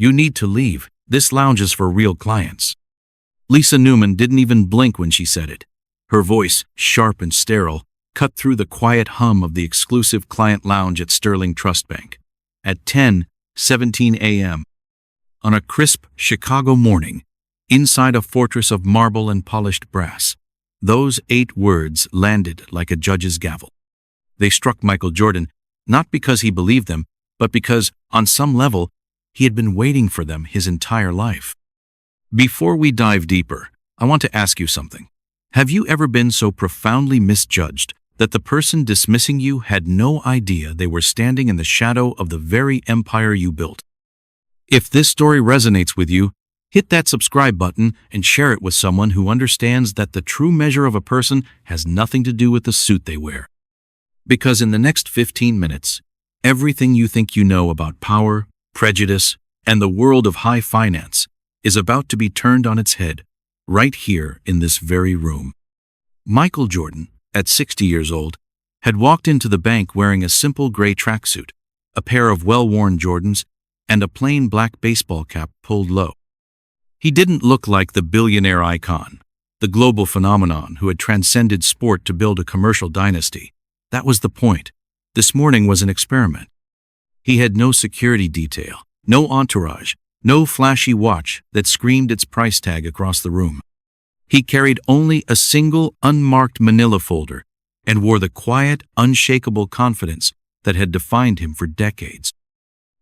"You need to leave. This lounge is for real clients." Lisa Newman didn't even blink when she said it. Her voice, sharp and sterile, cut through the quiet hum of the exclusive client lounge at Sterling Trust Bank. At 10:17 a.m. on a crisp Chicago morning, inside a fortress of marble and polished brass, those 8 words landed like a judge's gavel. They struck Michael Jordan, not because he believed them, but because, on some level, he had been waiting for them his entire life. Before we dive deeper, I want to ask you something. Have you ever been so profoundly misjudged that the person dismissing you had no idea they were standing in the shadow of the very empire you built? If this story resonates with you, hit that subscribe button and share it with someone who understands that the true measure of a person has nothing to do with the suit they wear. Because in the next 15 minutes, everything you think you know about power, prejudice, and the world of high finance is about to be turned on its head, right here in this very room. Michael Jordan, at 60 years old, had walked into the bank wearing a simple gray tracksuit, a pair of well-worn Jordans, and a plain black baseball cap pulled low. He didn't look like the billionaire icon, the global phenomenon who had transcended sport to build a commercial dynasty. That was the point. This morning was an experiment. He had no security detail, no entourage, no flashy watch that screamed its price tag across the room. He carried only a single unmarked manila folder and wore the quiet, unshakable confidence that had defined him for decades.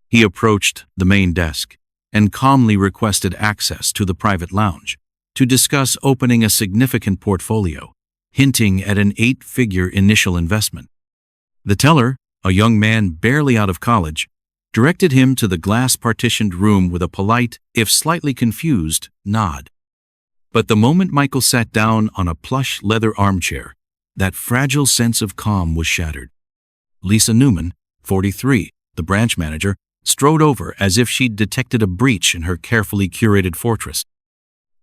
He approached the main desk and calmly requested access to the private lounge to discuss opening a significant portfolio, hinting at an 8-figure initial investment. The teller, a young man barely out of college, directed him to the glass-partitioned room with a polite, if slightly confused, nod. But the moment Michael sat down on a plush leather armchair, that fragile sense of calm was shattered. Lisa Newman, 43, the branch manager, strode over as if she'd detected a breach in her carefully curated fortress.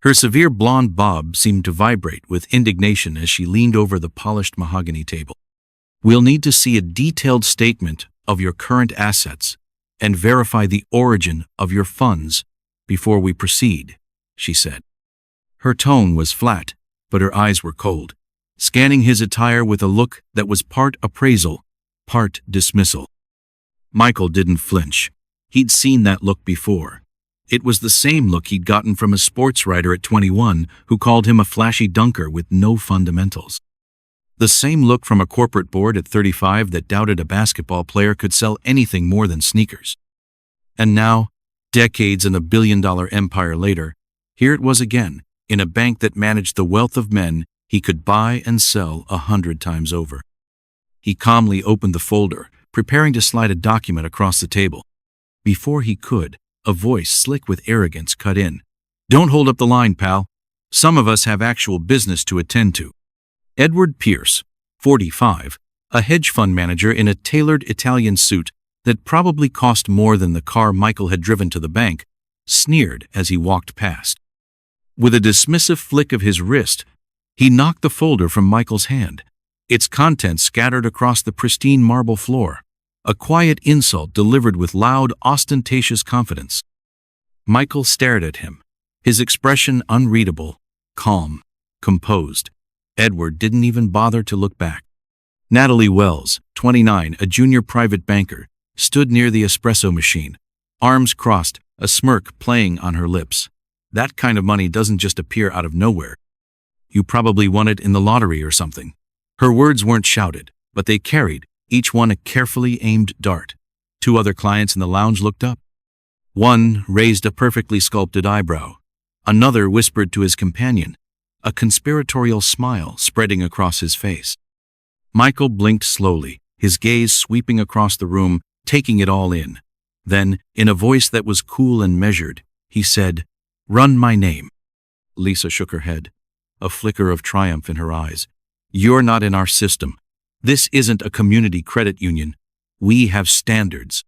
Her severe blonde bob seemed to vibrate with indignation as she leaned over the polished mahogany table. "We'll need to see a detailed statement of your current assets and verify the origin of your funds before we proceed," she said. Her tone was flat, but her eyes were cold, scanning his attire with a look that was part appraisal, part dismissal. Michael didn't flinch. He'd seen that look before. It was the same look he'd gotten from a sports writer at 21 who called him a flashy dunker with no fundamentals. The same look from a corporate board at 35 that doubted a basketball player could sell anything more than sneakers. And now, decades and $1 billion empire later, here it was again, in a bank that managed the wealth of men he could buy and sell 100 times over. He calmly opened the folder, preparing to slide a document across the table. Before he could, a voice slick with arrogance cut in. "Don't hold up the line, pal. Some of us have actual business to attend to." Edward Pierce, 45, a hedge fund manager in a tailored Italian suit that probably cost more than the car Michael had driven to the bank, sneered as he walked past. With a dismissive flick of his wrist, he knocked the folder from Michael's hand, its contents scattered across the pristine marble floor, a quiet insult delivered with loud, ostentatious confidence. Michael stared at him, his expression unreadable, calm, composed. Edward didn't even bother to look back. Natalie Wells, 29, a junior private banker, stood near the espresso machine, arms crossed, a smirk playing on her lips. That kind of money doesn't just appear out of nowhere. You probably won it in the lottery or something. Her words weren't shouted, but they carried, each one a carefully aimed dart. 2 other clients in the lounge looked up. One raised a perfectly sculpted eyebrow. Another whispered to his companion, a conspiratorial smile spreading across his face. Michael blinked slowly, his gaze sweeping across the room, taking it all in. Then, in a voice that was cool and measured, he said, "Run my name." Lisa shook her head, a flicker of triumph in her eyes. "You're not in our system. This isn't a community credit union. We have standards."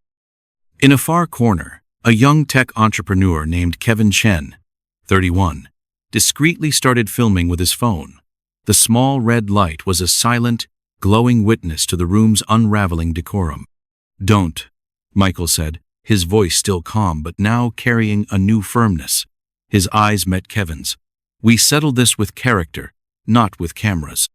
In a far corner, a young tech entrepreneur named Kevin Chen, 31, discreetly started filming with his phone. The small red light was a silent, glowing witness to the room's unraveling decorum. "Don't," Michael said, his voice still calm but now carrying a new firmness. His eyes met Kevin's. "We settled this with character, not with cameras."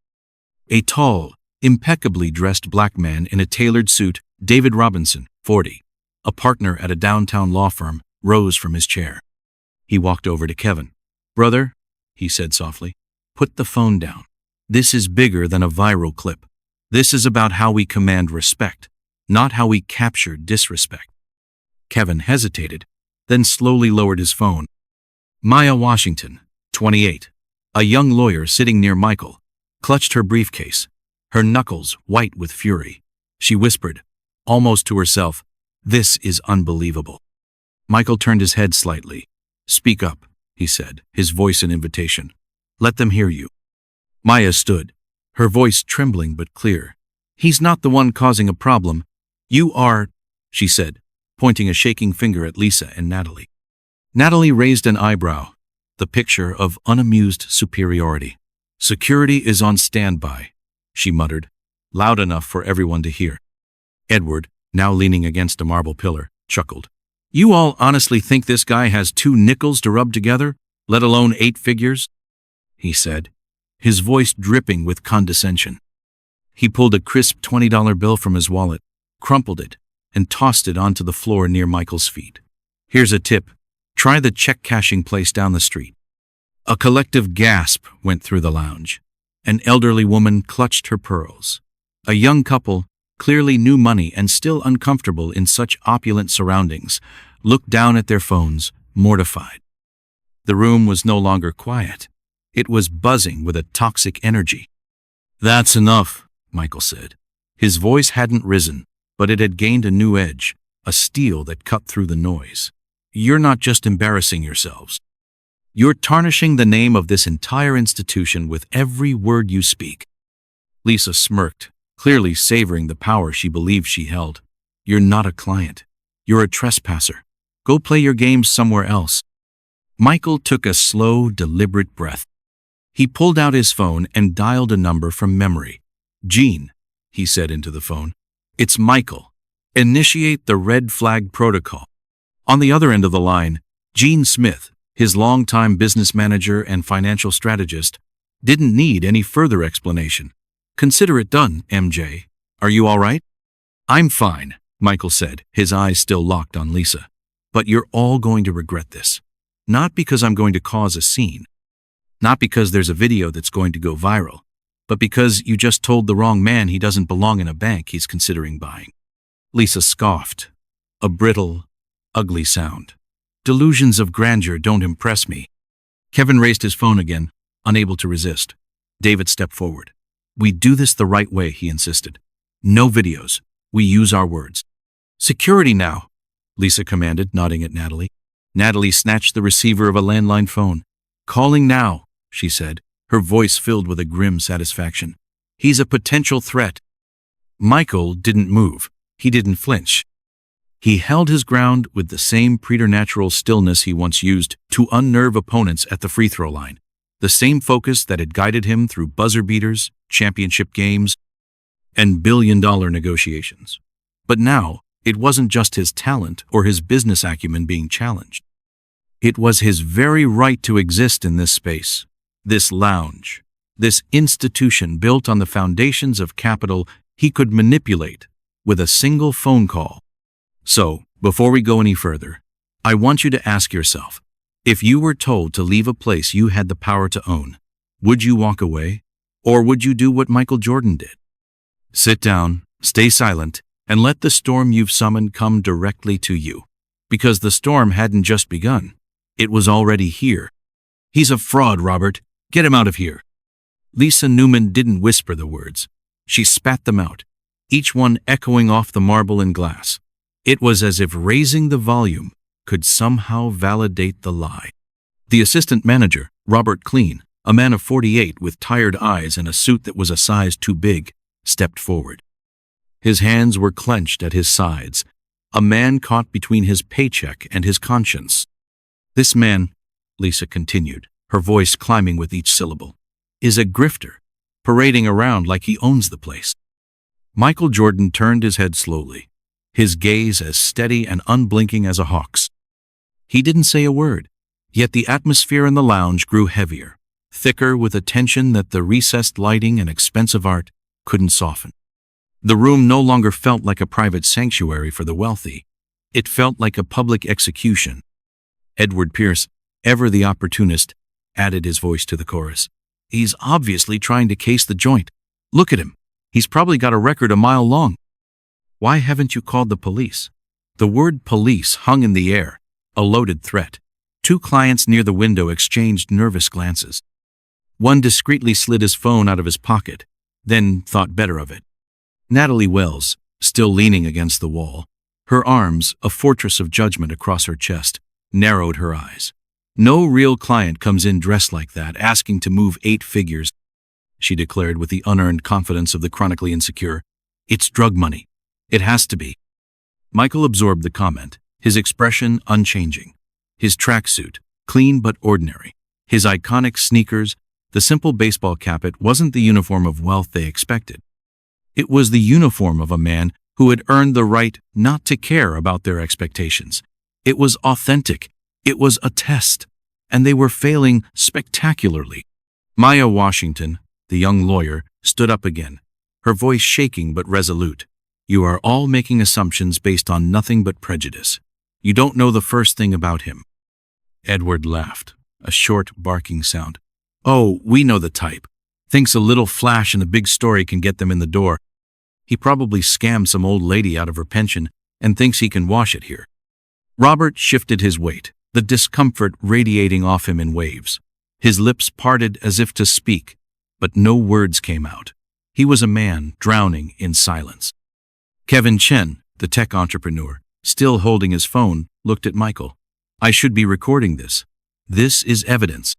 A tall, impeccably dressed black man in a tailored suit, David Robinson, 40, a partner at a downtown law firm, rose from his chair. He walked over to Kevin. "Brother," he said softly, "put the phone down. This is bigger than a viral clip. This is about how we command respect, not how we capture disrespect." Kevin hesitated, then slowly lowered his phone. Maya Washington, 28, a young lawyer sitting near Michael, clutched her briefcase, her knuckles white with fury. She whispered, almost to herself, "This is unbelievable." Michael turned his head slightly. "Speak up," he said, his voice an invitation. "Let them hear you." Maya stood, her voice trembling but clear. "He's not the one causing a problem. You are," she said, pointing a shaking finger at Lisa and Natalie. Natalie raised an eyebrow, the picture of unamused superiority. "Security is on standby," she muttered, loud enough for everyone to hear. Edward, now leaning against a marble pillar, chuckled. "You all honestly think this guy has 2 nickels to rub together, let alone 8 figures?" he said, his voice dripping with condescension. He pulled a crisp $20 bill from his wallet, crumpled it, and tossed it onto the floor near Michael's feet. "Here's a tip. Try the check-cashing place down the street." A collective gasp went through the lounge. An elderly woman clutched her pearls. A young couple, clearly new money and still uncomfortable in such opulent surroundings, looked down at their phones, mortified. The room was no longer quiet. It was buzzing with a toxic energy. "That's enough," Michael said. His voice hadn't risen, but it had gained a new edge, a steel that cut through the noise. "You're not just embarrassing yourselves. You're tarnishing the name of this entire institution with every word you speak." Lisa smirked, clearly savoring the power she believed she held. "You're not a client. You're a trespasser. Go play your games somewhere else." Michael took a slow, deliberate breath. He pulled out his phone and dialed a number from memory. "Jean," he said into the phone. "It's Michael. Initiate the red flag protocol." On the other end of the line, Gene Smith, his longtime business manager and financial strategist, didn't need any further explanation. "Consider it done, MJ. Are you all right?" "I'm fine," Michael said, his eyes still locked on Lisa. "But you're all going to regret this. Not because I'm going to cause a scene. Not because there's a video that's going to go viral, but because you just told the wrong man he doesn't belong in a bank he's considering buying." Lisa scoffed. A brittle, ugly sound. "Delusions of grandeur don't impress me." Kevin raised his phone again, unable to resist. David stepped forward. "We do this the right way," he insisted. "No videos. We use our words." "Security now," Lisa commanded, nodding at Natalie. Natalie snatched the receiver of a landline phone. "Calling now," she said, her voice filled with a grim satisfaction. "He's a potential threat." Michael didn't move. He didn't flinch. He held his ground with the same preternatural stillness he once used to unnerve opponents at the free throw line, the same focus that had guided him through buzzer beaters, championship games, and billion-dollar negotiations. But now, it wasn't just his talent or his business acumen being challenged. It was his very right to exist in this space, this lounge, this institution built on the foundations of capital he could manipulate with a single phone call. So, before we go any further, I want you to ask yourself, if you were told to leave a place you had the power to own, would you walk away? Or would you do what Michael Jordan did? Sit down, stay silent, and let the storm you've summoned come directly to you. Because the storm hadn't just begun. It was already here. "He's a fraud, Robert. Get him out of here." Lisa Newman didn't whisper the words. She spat them out, each one echoing off the marble and glass. It was as if raising the volume could somehow validate the lie. The assistant manager, Robert Clean, a man of 48 with tired eyes and a suit that was a size too big, stepped forward. His hands were clenched at his sides, a man caught between his paycheck and his conscience. "This man," Lisa continued, her voice climbing with each syllable, "is a grifter, parading around like he owns the place." Michael Jordan turned his head slowly. his gaze as steady and unblinking as a hawk's. He didn't say a word, yet the atmosphere in the lounge grew heavier, thicker with a tension that the recessed lighting and expensive art couldn't soften. The room no longer felt like a private sanctuary for the wealthy. It felt like a public execution. Edward Pierce, ever the opportunist, added his voice to the chorus. He's obviously trying to case the joint. Look at him. He's probably got a record a mile long. Why haven't you called the police? The word police hung in the air, a loaded threat. Two clients near the window exchanged nervous glances. One discreetly slid his phone out of his pocket, then thought better of it. Natalie Wells, still leaning against the wall, her arms, a fortress of judgment across her chest, narrowed her eyes. No real client comes in dressed like that, asking to move 8 figures, she declared with the unearned confidence of the chronically insecure. It's drug money. It has to be. Michael absorbed the comment, his expression unchanging. His tracksuit, clean but ordinary. His iconic sneakers, the simple baseball cap. It wasn't the uniform of wealth they expected. It was the uniform of a man who had earned the right not to care about their expectations. It was authentic. It was a test. And they were failing spectacularly. Maya Washington, the young lawyer, stood up again, her voice shaking but resolute. You are all making assumptions based on nothing but prejudice. You don't know the first thing about him. Edward laughed, a short, barking sound. Oh, we know the type. Thinks a little flash and a big story can get them in the door. He probably scammed some old lady out of her pension and thinks he can wash it here. Robert shifted his weight, the discomfort radiating off him in waves. His lips parted as if to speak, but no words came out. He was a man drowning in silence. Kevin Chen, the tech entrepreneur, still holding his phone, looked at Michael. I should be recording this. This is evidence.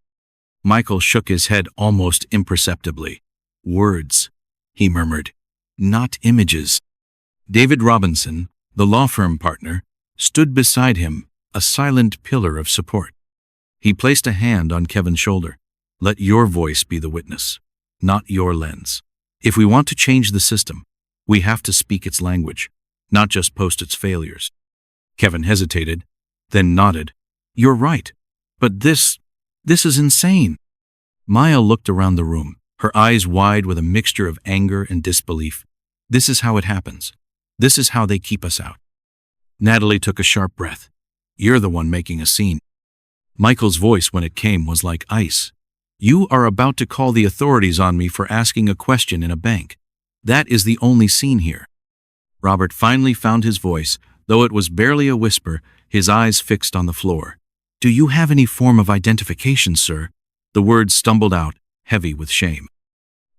Michael shook his head almost imperceptibly. Words, he murmured, not images. David Robinson, the law firm partner, stood beside him, a silent pillar of support. He placed a hand on Kevin's shoulder. Let your voice be the witness, not your lens. If we want to change the system, we have to speak its language, not just post its failures. Kevin hesitated, then nodded. You're right, but this is insane. Maya looked around the room, her eyes wide with a mixture of anger and disbelief. This is how it happens. This is how they keep us out. Natalie took a sharp breath. You're the one making a scene. Michael's voice, when it came, was like ice. You are about to call the authorities on me for asking a question in a bank. That is the only scene here. Robert finally found his voice, though it was barely a whisper, his eyes fixed on the floor. Do you have any form of identification, sir? The words stumbled out, heavy with shame.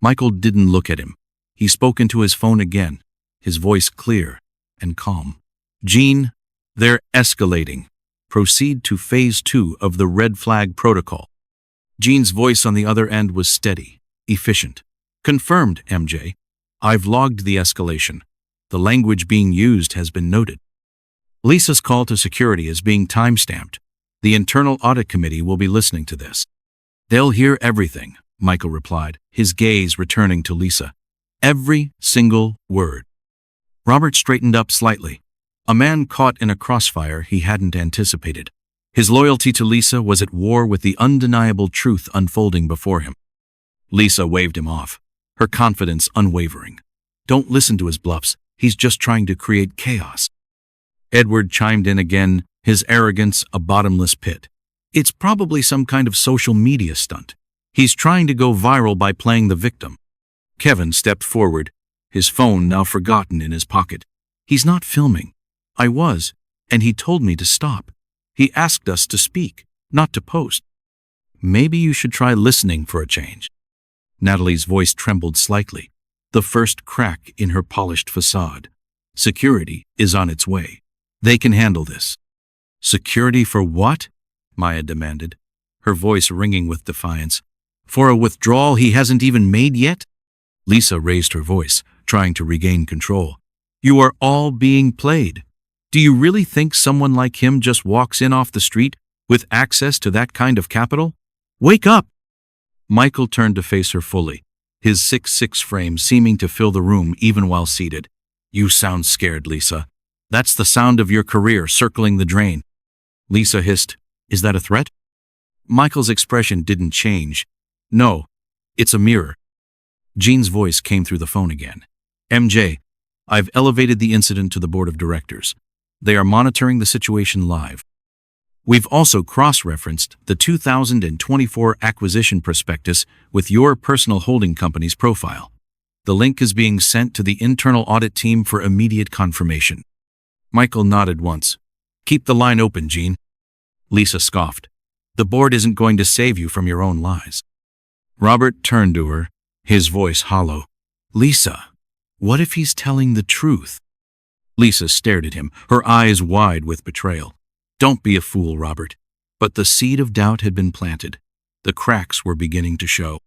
Michael didn't look at him. He spoke into his phone again, his voice clear and calm. Gene, they're escalating. Proceed to phase 2 of the red flag protocol. Gene's voice on the other end was steady, efficient. Confirmed, MJ. I've logged the escalation. The language being used has been noted. Lisa's call to security is being time-stamped. The Internal Audit Committee will be listening to this. They'll hear everything, Michael replied, his gaze returning to Lisa. Every single word. Robert straightened up slightly. A man caught in a crossfire he hadn't anticipated. His loyalty to Lisa was at war with the undeniable truth unfolding before him. Lisa waved him off, her confidence unwavering. Don't listen to his bluffs. He's just trying to create chaos. Edward chimed in again, his arrogance a bottomless pit. It's probably some kind of social media stunt. He's trying to go viral by playing the victim. Kevin stepped forward, his phone now forgotten in his pocket. He's not filming. I was, and he told me to stop. He asked us to speak, not to post. Maybe you should try listening for a change. Natalie's voice trembled slightly, the first crack in her polished facade. Security is on its way. They can handle this. Security for what? Maya demanded, her voice ringing with defiance. For a withdrawal he hasn't even made yet? Lisa raised her voice, trying to regain control. You are all being played. Do you really think someone like him just walks in off the street with access to that kind of capital? Wake up! Michael turned to face her fully, his 6'6" frame seeming to fill the room even while seated. You sound scared, Lisa. That's the sound of your career circling the drain. Lisa hissed, "Is that a threat?" Michael's expression didn't change. "No, it's a mirror." Jean's voice came through the phone again. "MJ, I've elevated the incident to the board of directors. They are monitoring the situation live. We've also cross-referenced the 2024 acquisition prospectus with your personal holding company's profile. The link is being sent to the internal audit team for immediate confirmation." Michael nodded once. "Keep the line open, Jean." Lisa scoffed. "The board isn't going to save you from your own lies." Robert turned to her, his voice hollow. "Lisa, what if he's telling the truth?" Lisa stared at him, her eyes wide with betrayal. "Don't be a fool, Robert." But the seed of doubt had been planted. The cracks were beginning to show.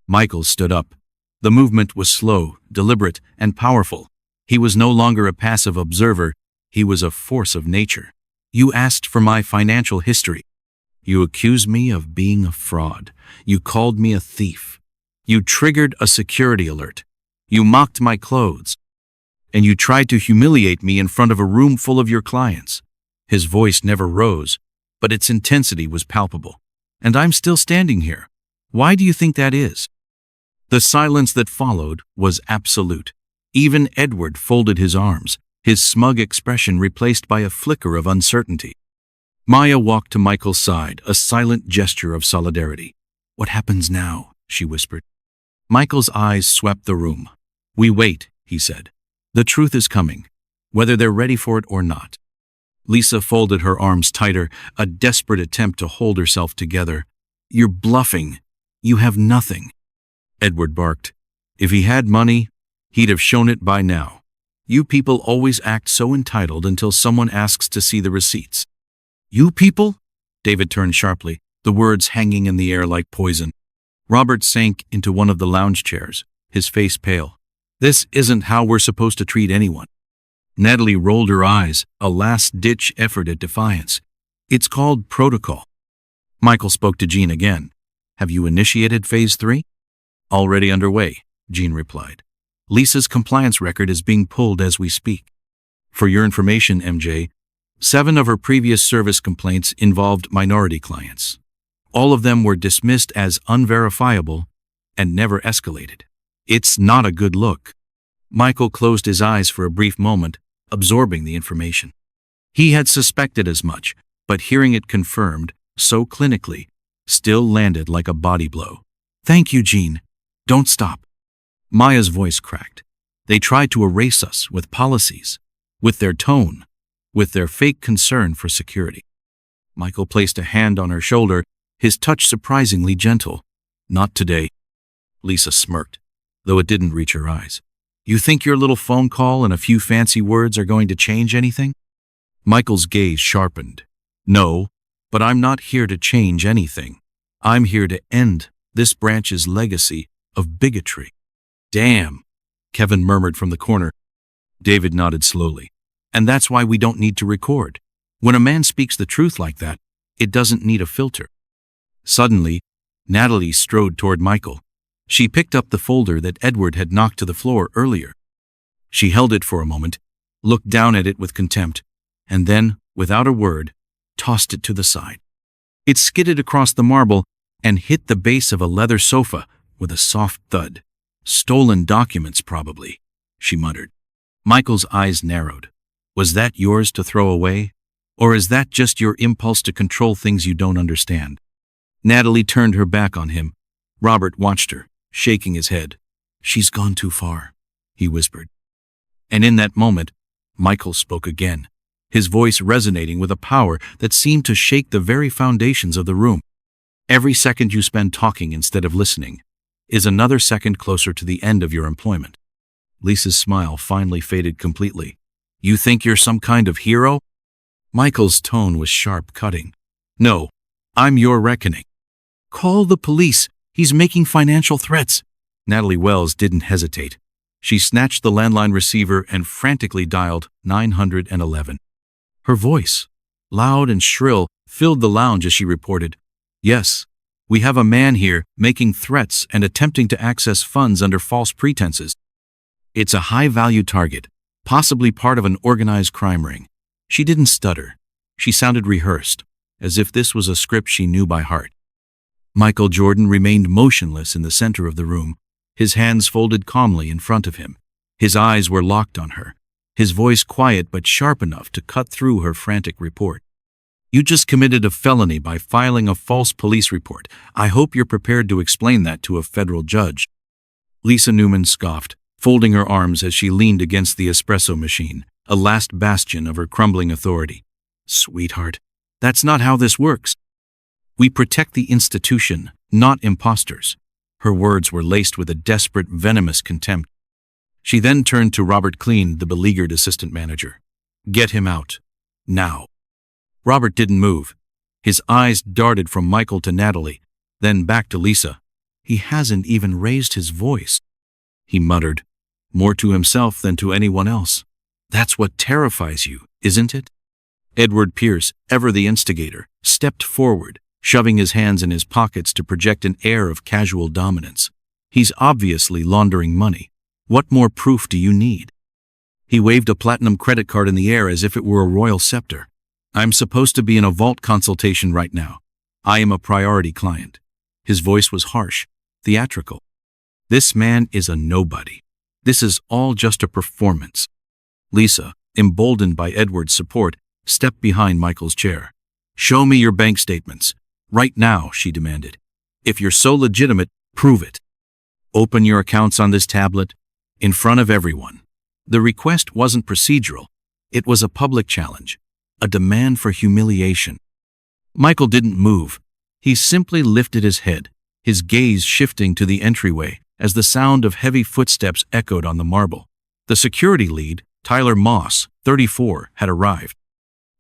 Michael stood up. The movement was slow, deliberate, and powerful. He was no longer a passive observer. He was a force of nature. "You asked for my financial history. You accused me of being a fraud. You called me a thief. You triggered a security alert. You mocked my clothes. And you tried to humiliate me in front of a room full of your clients." His voice never rose, but its intensity was palpable. "And I'm still standing here. Why do you think that is?" The silence that followed was absolute. Even Edward folded his arms, his smug expression replaced by a flicker of uncertainty. Maya walked to Michael's side, a silent gesture of solidarity. "What happens now?" she whispered. Michael's eyes swept the room. "We wait," he said. "The truth is coming, whether they're ready for it or not." Lisa folded her arms tighter, a desperate attempt to hold herself together. "You're bluffing. You have nothing." Edward barked. "If he had money, he'd have shown it by now. You people always act so entitled until someone asks to see the receipts." "You people?" David turned sharply, the words hanging in the air like poison. Robert sank into one of the lounge chairs, his face pale. "This isn't how we're supposed to treat anyone." Natalie rolled her eyes, a last-ditch effort at defiance. "It's called protocol." Michael spoke to Jean again. "Have you initiated Phase 3? "Already underway," Jean replied. "Lisa's compliance record is being pulled as we speak. For your information, MJ, 7 of her previous service complaints involved minority clients. All of them were dismissed as unverifiable and never escalated. It's not a good look." Michael closed his eyes for a brief moment, absorbing the information. He had suspected as much, but hearing it confirmed, so clinically, still landed like a body blow. "Thank you, Jean. Don't stop." Maya's voice cracked. "They tried to erase us with policies, with their tone, with their fake concern for security." Michael placed a hand on her shoulder, his touch surprisingly gentle. "Not today." Lisa smirked, though it didn't reach her eyes. "You think your little phone call and a few fancy words are going to change anything?" Michael's gaze sharpened. "No, but I'm not here to change anything. I'm here to end this branch's legacy of bigotry." "Damn," Kevin murmured from the corner. David nodded slowly. "And that's why we don't need to record. When a man speaks the truth like that, it doesn't need a filter." Suddenly, Natalie strode toward Michael. She picked up the folder that Edward had knocked to the floor earlier. She held it for a moment, looked down at it with contempt, and then, without a word, tossed it to the side. It skidded across the marble and hit the base of a leather sofa with a soft thud. "Stolen documents, probably," she muttered. Michael's eyes narrowed. "Was that yours to throw away? Or is that just your impulse to control things you don't understand?" Natalie turned her back on him. Robert watched her, shaking his head. "She's gone too far," he whispered. And in that moment, Michael spoke again, his voice resonating with a power that seemed to shake the very foundations of the room. "Every second you spend talking instead of listening is another second closer to the end of your employment." Lisa's smile finally faded completely. "You think you're some kind of hero?" Michael's tone was sharp, cutting. "No, I'm your reckoning." "Call the police. He's making financial threats." Natalie Wells didn't hesitate. She snatched the landline receiver and frantically dialed 911. Her voice, loud and shrill, filled the lounge as she reported, "Yes, we have a man here making threats and attempting to access funds under false pretenses. It's a high-value target, possibly part of an organized crime ring. She didn't stutter. She sounded rehearsed, as if this was a script she knew by heart. Michael Jordan remained motionless in the center of the room, his hands folded calmly in front of him. His eyes were locked on her, his voice quiet but sharp enough to cut through her frantic report. "You just committed a felony by filing a false police report. I hope you're prepared to explain that to a federal judge." Lisa Newman scoffed, folding her arms as she leaned against the espresso machine, a last bastion of her crumbling authority. "Sweetheart, that's not how this works. We protect the institution, not imposters." Her words were laced with a desperate, venomous contempt. She then turned to Robert Klein, the beleaguered assistant manager. "Get him out. Now." Robert didn't move. His eyes darted from Michael to Natalie, then back to Lisa. "He hasn't even raised his voice," he muttered, more to himself than to anyone else. "That's what terrifies you, isn't it?" Edward Pierce, ever the instigator, stepped forward, shoving his hands in his pockets to project an air of casual dominance. "He's obviously laundering money. What more proof do you need?" He waved a platinum credit card in the air as if it were a royal scepter. "I'm supposed to be in a vault consultation right now. I am a priority client." His voice was harsh, theatrical. "This man is a nobody. This is all just a performance." Lisa, emboldened by Edward's support, stepped behind Michael's chair. "Show me your bank statements. Right now," she demanded. "If you're so legitimate, prove it. Open your accounts on this tablet, in front of everyone." The request wasn't procedural. It was a public challenge, a demand for humiliation. Michael didn't move. He simply lifted his head, his gaze shifting to the entryway as the sound of heavy footsteps echoed on the marble. The security lead, Tyler Moss, 34, had arrived.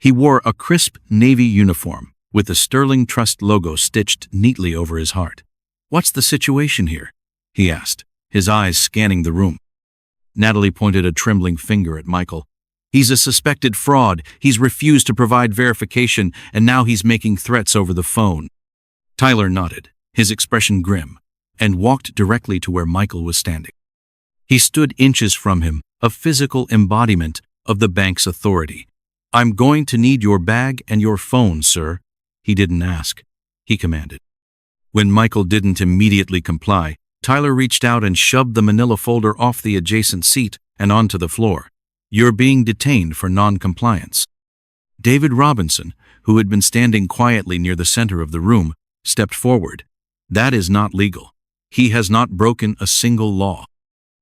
He wore a crisp navy uniform with the Sterling Trust logo stitched neatly over his heart. "What's the situation here?" he asked, his eyes scanning the room. Natalie pointed a trembling finger at Michael. "He's a suspected fraud. He's refused to provide verification, and now he's making threats over the phone." Tyler nodded, his expression grim, and walked directly to where Michael was standing. He stood inches from him, a physical embodiment of the bank's authority. "I'm going to need your bag and your phone, sir." He didn't ask. He commanded. When Michael didn't immediately comply, Tyler reached out and shoved the manila folder off the adjacent seat and onto the floor. "You're being detained for non-compliance." David Robinson, who had been standing quietly near the center of the room, stepped forward. "That is not legal. He has not broken a single law."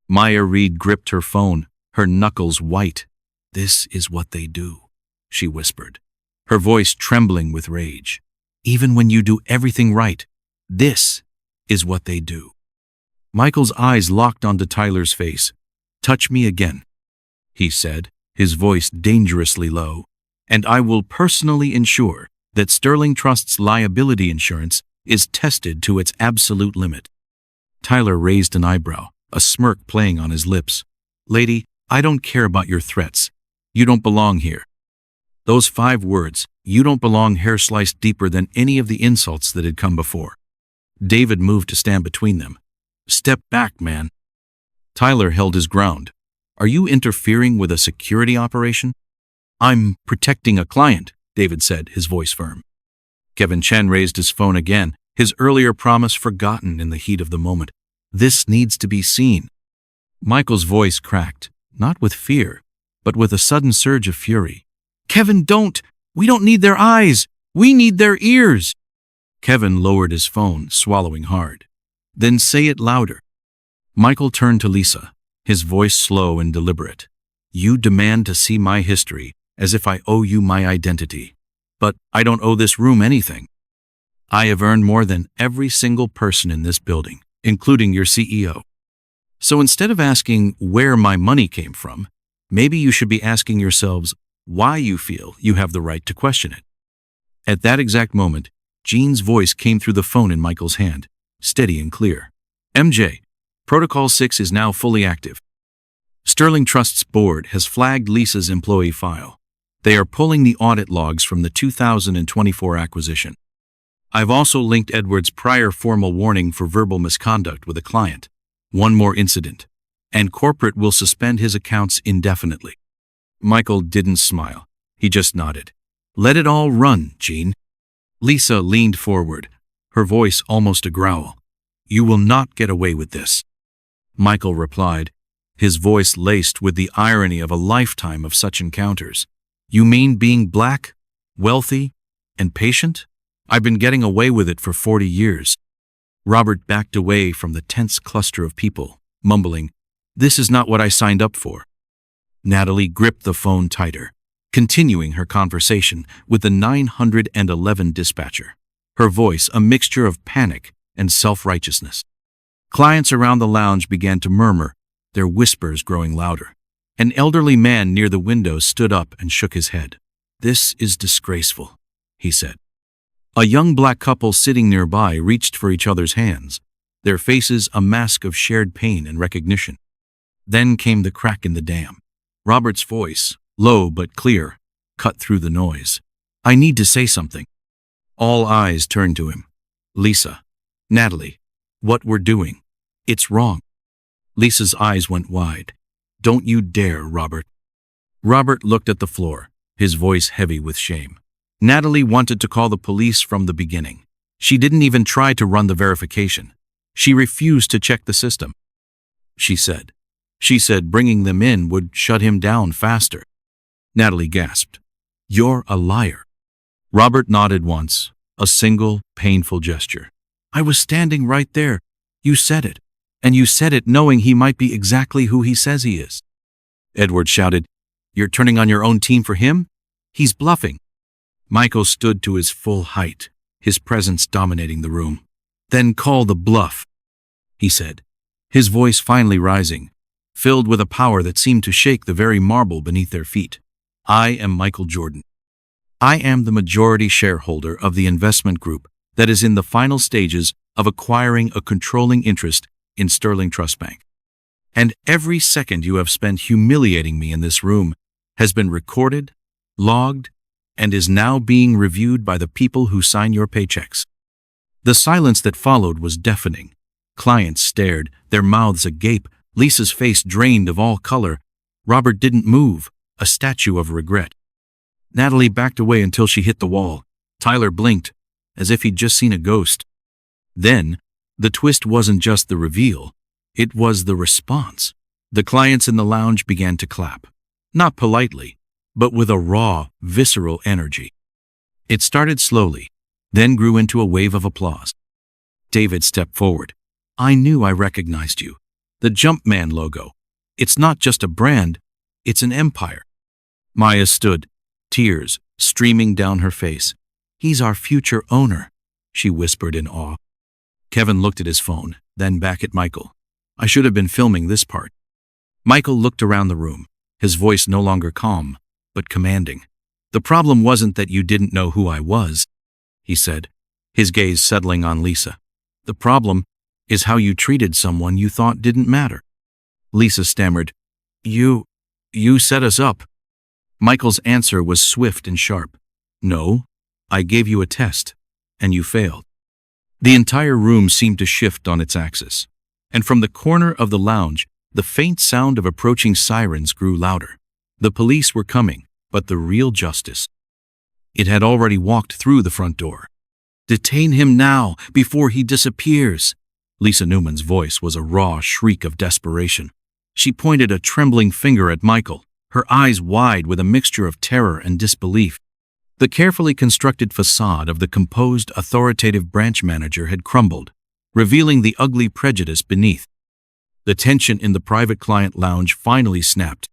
Maya Reed gripped her phone, her knuckles white. "This is what they do," she whispered, her voice trembling with rage. "Even when you do everything right, this is what they do." Michael's eyes locked onto Tyler's face. "Touch me again," he said, his voice dangerously low, "and I will personally ensure that Sterling Trust's liability insurance is tested to its absolute limit." Tyler raised an eyebrow, a smirk playing on his lips. "Lady, I don't care about your threats. You don't belong here." Those 5 words, "you don't belong," hair sliced deeper than any of the insults that had come before. David moved to stand between them. "Step back, man." Tyler held his ground. "Are you interfering with a security operation?" "I'm protecting a client," David said, his voice firm. Kevin Chen raised his phone again, his earlier promise forgotten in the heat of the moment. "This needs to be seen." Michael's voice cracked, not with fear, but with a sudden surge of fury. "Kevin, don't! We don't need their eyes! We need their ears!" Kevin lowered his phone, swallowing hard. "Then say it louder." Michael turned to Lisa, his voice slow and deliberate. "You demand to see my history, as if I owe you my identity. But I don't owe this room anything. I have earned more than every single person in this building, including your CEO. So instead of asking where my money came from, maybe you should be asking yourselves why you feel you have the right to question it." At that exact moment, Jean's voice came through the phone in Michael's hand, steady and clear. "MJ, Protocol 6 is now fully active. Sterling Trust's board has flagged Lisa's employee file. They are pulling the audit logs from the 2024 acquisition. I've also linked Edward's prior formal warning for verbal misconduct with a client. One more incident, and corporate will suspend his accounts indefinitely. Michael didn't smile. He just nodded. Let it all run, Jean. Lisa leaned forward, her voice almost a growl. You will not get away with this. Michael replied, his voice laced with the irony of a lifetime of such encounters. You mean being black, wealthy, and patient? I've been getting away with it for 40 years. Robert backed away from the tense cluster of people, mumbling, This is not what I signed up for. Natalie gripped the phone tighter, continuing her conversation with the 911 dispatcher, her voice a mixture of panic and self-righteousness. Clients around the lounge began to murmur, their whispers growing louder. An elderly man near the window stood up and shook his head. This is disgraceful, he said. A young black couple sitting nearby reached for each other's hands, their faces a mask of shared pain and recognition. Then came the crack in the dam. Robert's voice, low but clear, cut through the noise. I need to say something. All eyes turned to him. Lisa, Natalie, what we're doing, it's wrong. Lisa's eyes went wide. Don't you dare, Robert. Robert looked at the floor, his voice heavy with shame. Natalie wanted to call the police from the beginning. She didn't even try to run the verification. She refused to check the system. She said bringing them in would shut him down faster. Natalie gasped. You're a liar. Robert nodded once, a single, painful gesture. I was standing right there. You said it. And you said it knowing he might be exactly who he says he is. Edward shouted, You're turning on your own team for him? He's bluffing. Michael stood to his full height, his presence dominating the room. Then call the bluff, he said, his voice finally rising, filled with a power that seemed to shake the very marble beneath their feet. I am Michael Jordan. I am the majority shareholder of the investment group that is in the final stages of acquiring a controlling interest in Sterling Trust Bank. And every second you have spent humiliating me in this room has been recorded, logged, and is now being reviewed by the people who sign your paychecks. The silence that followed was deafening. Clients stared, their mouths agape, Lisa's face drained of all color. Robert didn't move, a statue of regret. Natalie backed away until she hit the wall. Tyler blinked, as if he'd just seen a ghost. Then, the twist wasn't just the reveal, it was the response. The clients in the lounge began to clap. Not politely, but with a raw, visceral energy. It started slowly, then grew into a wave of applause. David stepped forward. I knew I recognized you. The Jumpman logo. It's not just a brand, it's an empire. Maya stood, tears streaming down her face. He's our future owner, she whispered in awe. Kevin looked at his phone, then back at Michael. I should have been filming this part. Michael looked around the room, his voice no longer calm, but commanding. The problem wasn't that you didn't know who I was, he said, his gaze settling on Lisa. The problem is how you treated someone you thought didn't matter. Lisa stammered, You set us up. Michael's answer was swift and sharp. No, I gave you a test, and you failed. The entire room seemed to shift on its axis, and from the corner of the lounge, the faint sound of approaching sirens grew louder. The police were coming, but the real justice. It had already walked through the front door. Detain him now, before he disappears. Lisa Newman's voice was a raw shriek of desperation. She pointed a trembling finger at Michael, her eyes wide with a mixture of terror and disbelief. The carefully constructed facade of the composed, authoritative branch manager had crumbled, revealing the ugly prejudice beneath. The tension in the private client lounge finally snapped.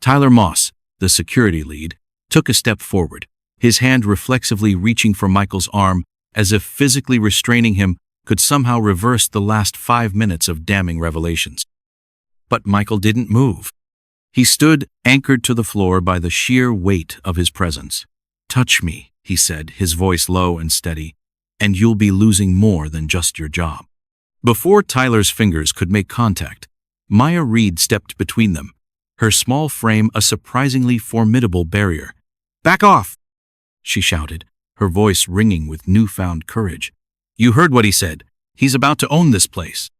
Tyler Moss, the security lead, took a step forward, his hand reflexively reaching for Michael's arm as if physically restraining him could somehow reverse the last 5 minutes of damning revelations. But Michael didn't move. He stood anchored to the floor by the sheer weight of his presence. Touch me, he said, his voice low and steady, and you'll be losing more than just your job. Before Tyler's fingers could make contact, Maya Reed stepped between them, her small frame a surprisingly formidable barrier. Back off, she shouted, her voice ringing with newfound courage. You heard what he said. He's about to own this place.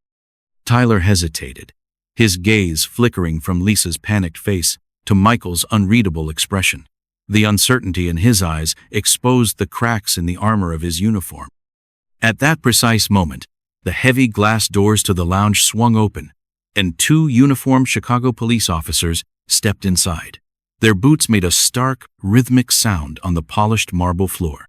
Tyler hesitated, his gaze flickering from Lisa's panicked face to Michael's unreadable expression. The uncertainty in his eyes exposed the cracks in the armor of his uniform. At that precise moment, the heavy glass doors to the lounge swung open, and two uniformed Chicago police officers stepped inside. Their boots made a stark, rhythmic sound on the polished marble floor.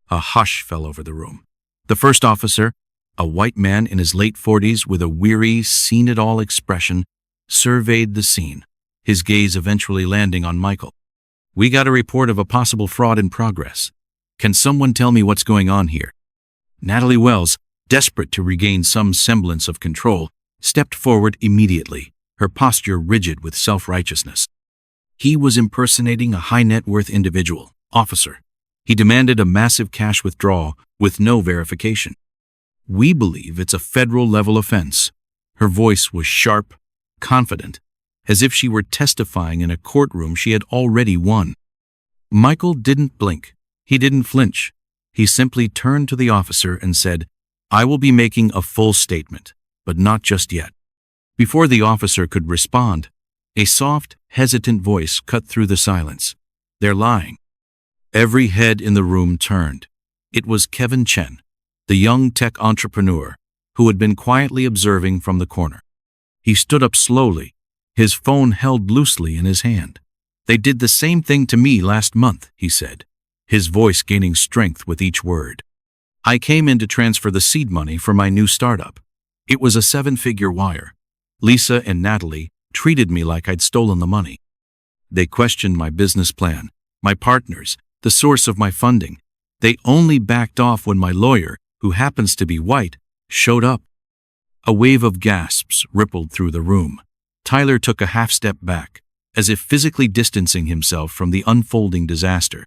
A hush fell over the room. The first officer, a white man in his late 40s with a weary, seen-it-all expression, surveyed the scene, his gaze eventually landing on Michael. "We got a report of a possible fraud in progress. Can someone tell me what's going on here?" Natalie Wells, desperate to regain some semblance of control, stepped forward immediately, her posture rigid with self-righteousness. He was impersonating a high-net-worth individual, officer. He demanded a massive cash withdrawal with no verification. "We believe it's a federal-level offense." Her voice was sharp, confident, as if she were testifying in a courtroom she had already won. Michael didn't blink. He didn't flinch. He simply turned to the officer and said, "I will be making a full statement, but not just yet." Before the officer could respond, a soft, hesitant voice cut through the silence. "They're lying." Every head in the room turned. It was Kevin Chen, the young tech entrepreneur who had been quietly observing from the corner. He stood up slowly, his phone held loosely in his hand. "They did the same thing to me last month," he said, his voice gaining strength with each word. "I came in to transfer the seed money for my new startup. It was a 7-figure wire. Lisa and Natalie treated me like I'd stolen the money. They questioned my business plan, my partners, the source of my funding. They only backed off when my lawyer, who happens to be white, showed up." A wave of gasps rippled through the room. Tyler took a half-step back, as if physically distancing himself from the unfolding disaster.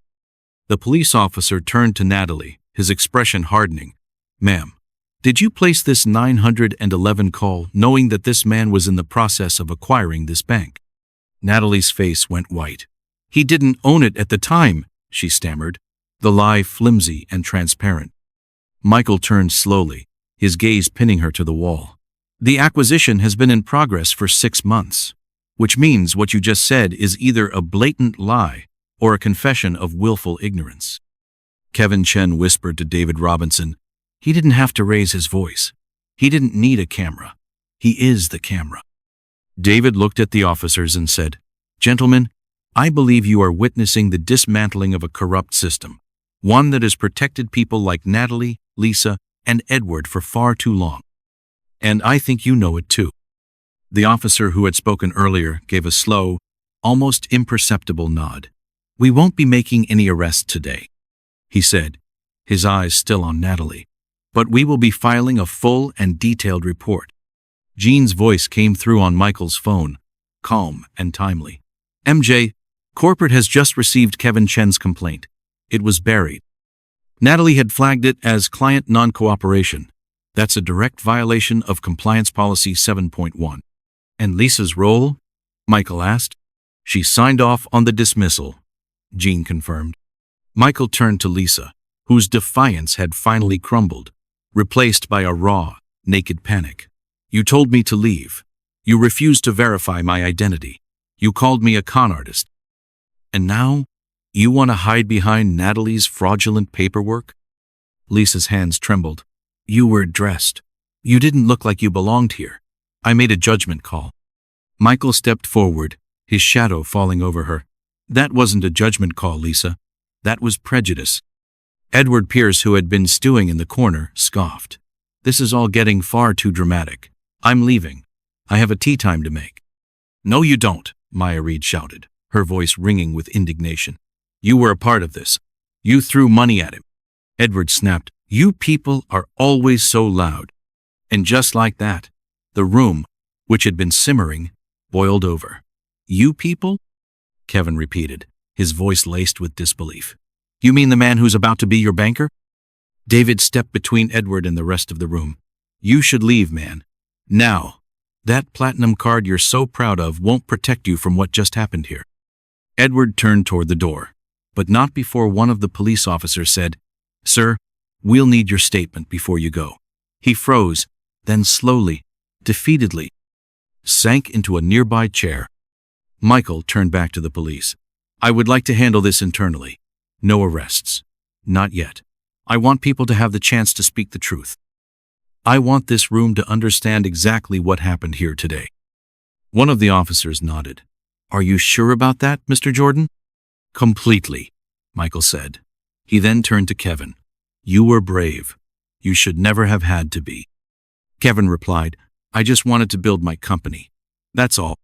The police officer turned to Natalie, his expression hardening. "Ma'am, did you place this 911 call knowing that this man was in the process of acquiring this bank?" Natalie's face went white. "He didn't own it at the time," she stammered, the lie flimsy and transparent. Michael turned slowly, his gaze pinning her to the wall. "The acquisition has been in progress for 6 months, which means what you just said is either a blatant lie or a confession of willful ignorance." Kevin Chen whispered to David Robinson. He didn't have to raise his voice. He didn't need a camera. He is the camera. David looked at the officers and said, "Gentlemen, I believe you are witnessing the dismantling of a corrupt system, one that has protected people like Natalie, Lisa, and Edward for far too long. And I think you know it too." The officer who had spoken earlier gave a slow, almost imperceptible nod. "We won't be making any arrests today," he said, his eyes still on Natalie. "But we will be filing a full and detailed report." Jean's voice came through on Michael's phone, calm and timely. "MJ, corporate has just received Kevin Chen's complaint. It was buried. Natalie had flagged it as client non-cooperation. That's a direct violation of Compliance Policy 7.1. "And Lisa's role?" Michael asked. "She signed off on the dismissal," Jean confirmed. Michael turned to Lisa, whose defiance had finally crumbled, replaced by a raw, naked panic. "You told me to leave. You refused to verify my identity. You called me a con artist. And now, you want to hide behind Natalie's fraudulent paperwork?" Lisa's hands trembled. "You were dressed. You didn't look like you belonged here. I made a judgment call." Michael stepped forward, his shadow falling over her. "That wasn't a judgment call, Lisa. That was prejudice." Edward Pierce, who had been stewing in the corner, scoffed. "This is all getting far too dramatic. I'm leaving. I have a tea time to make." "No, you don't," Maya Reed shouted, her voice ringing with indignation. "You were a part of this. You threw money at him." Edward snapped, "You people are always so loud." And just like that, the room, which had been simmering, boiled over. "You people?" Kevin repeated, his voice laced with disbelief. "You mean the man who's about to be your banker?" David stepped between Edward and the rest of the room. "You should leave, man. Now. That platinum card you're so proud of won't protect you from what just happened here." Edward turned toward the door, but not before one of the police officers said, "Sir, we'll need your statement before you go." He froze, then slowly, defeatedly, sank into a nearby chair. Michael turned back to the police. I would like to handle this internally. No arrests. Not yet. I want people to have the chance to speak the truth. I want this room to understand exactly what happened here today. One of the officers nodded. Are you sure about that, Mr. Jordan? Completely, Michael said. He then turned to Kevin. You were brave. You should never have had to be. Kevin replied, I just wanted to build my company. That's all.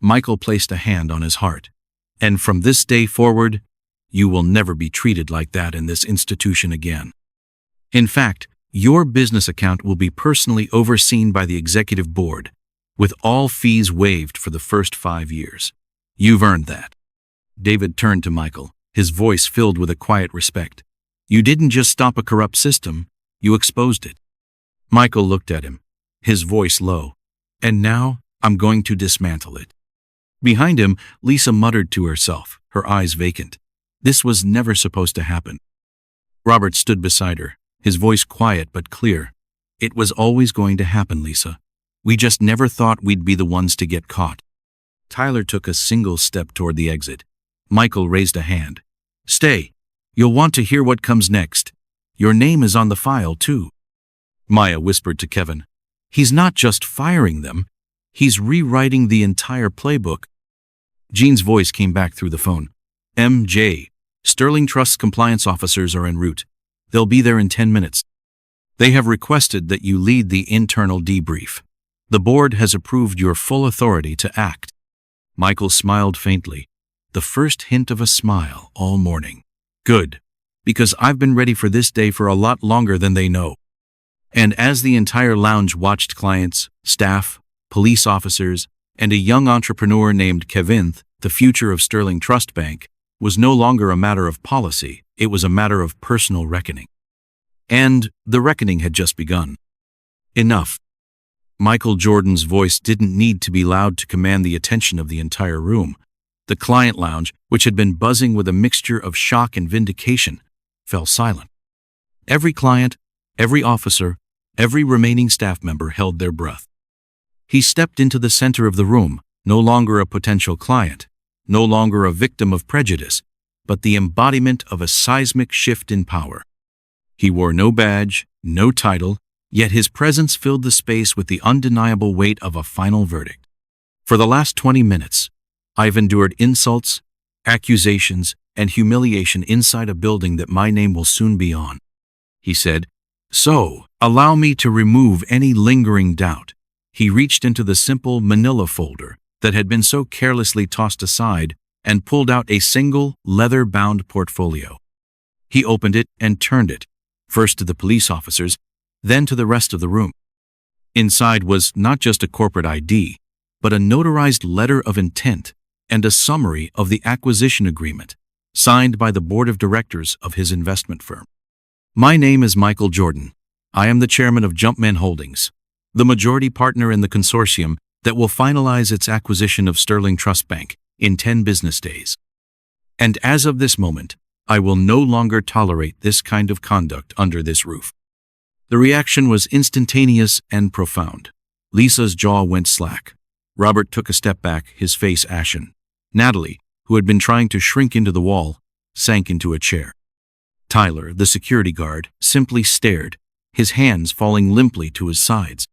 Michael placed a hand on his heart. And from this day forward, you will never be treated like that in this institution again. In fact, your business account will be personally overseen by the executive board, with all fees waived for the first 5 years. You've earned that. David turned to Michael, his voice filled with a quiet respect. You didn't just stop a corrupt system, you exposed it. Michael looked at him, his voice low. And now, I'm going to dismantle it. Behind him, Lisa muttered to herself, her eyes vacant. This was never supposed to happen. Robert stood beside her, his voice quiet but clear. It was always going to happen, Lisa. We just never thought we'd be the ones to get caught. Tyler took a single step toward the exit. Michael raised a hand. Stay. You'll want to hear what comes next. Your name is on the file, too. Maya whispered to Kevin. He's not just firing them. He's rewriting the entire playbook. Jean's voice came back through the phone. MJ, Sterling Trust's compliance officers are en route. They'll be there in 10 minutes. They have requested that you lead the internal debrief. The board has approved your full authority to act. Michael smiled faintly, the first hint of a smile all morning. Good, because I've been ready for this day for a lot longer than they know. And as the entire lounge watched clients, staff, police officers, and a young entrepreneur named Kevin, the future of Sterling Trust Bank, was no longer a matter of policy, it was a matter of personal reckoning. And the reckoning had just begun. Enough. Michael Jordan's voice didn't need to be loud to command the attention of the entire room. The client lounge, which had been buzzing with a mixture of shock and vindication, fell silent. Every client, every officer, every remaining staff member held their breath. He stepped into the center of the room, no longer a potential client, no longer a victim of prejudice, but the embodiment of a seismic shift in power. He wore no badge, no title, yet his presence filled the space with the undeniable weight of a final verdict. For the last 20 minutes, I've endured insults, accusations, and humiliation inside a building that my name will soon be on, he said. So, allow me to remove any lingering doubt. He reached into the simple manila folder that had been so carelessly tossed aside and pulled out a single, leather-bound portfolio. He opened it and turned it, first to the police officers, then to the rest of the room. Inside was not just a corporate ID, but a notarized letter of intent and a summary of the acquisition agreement, signed by the board of directors of his investment firm. My name is Michael Jordan. I am the chairman of Jumpman Holdings, the majority partner in the consortium that will finalize its acquisition of Sterling Trust Bank in 10 business days. And as of this moment, I will no longer tolerate this kind of conduct under this roof. The reaction was instantaneous and profound. Lisa's jaw went slack. Robert took a step back, his face ashen. Natalie, who had been trying to shrink into the wall, sank into a chair. Tyler, the security guard, simply stared, his hands falling limply to his sides.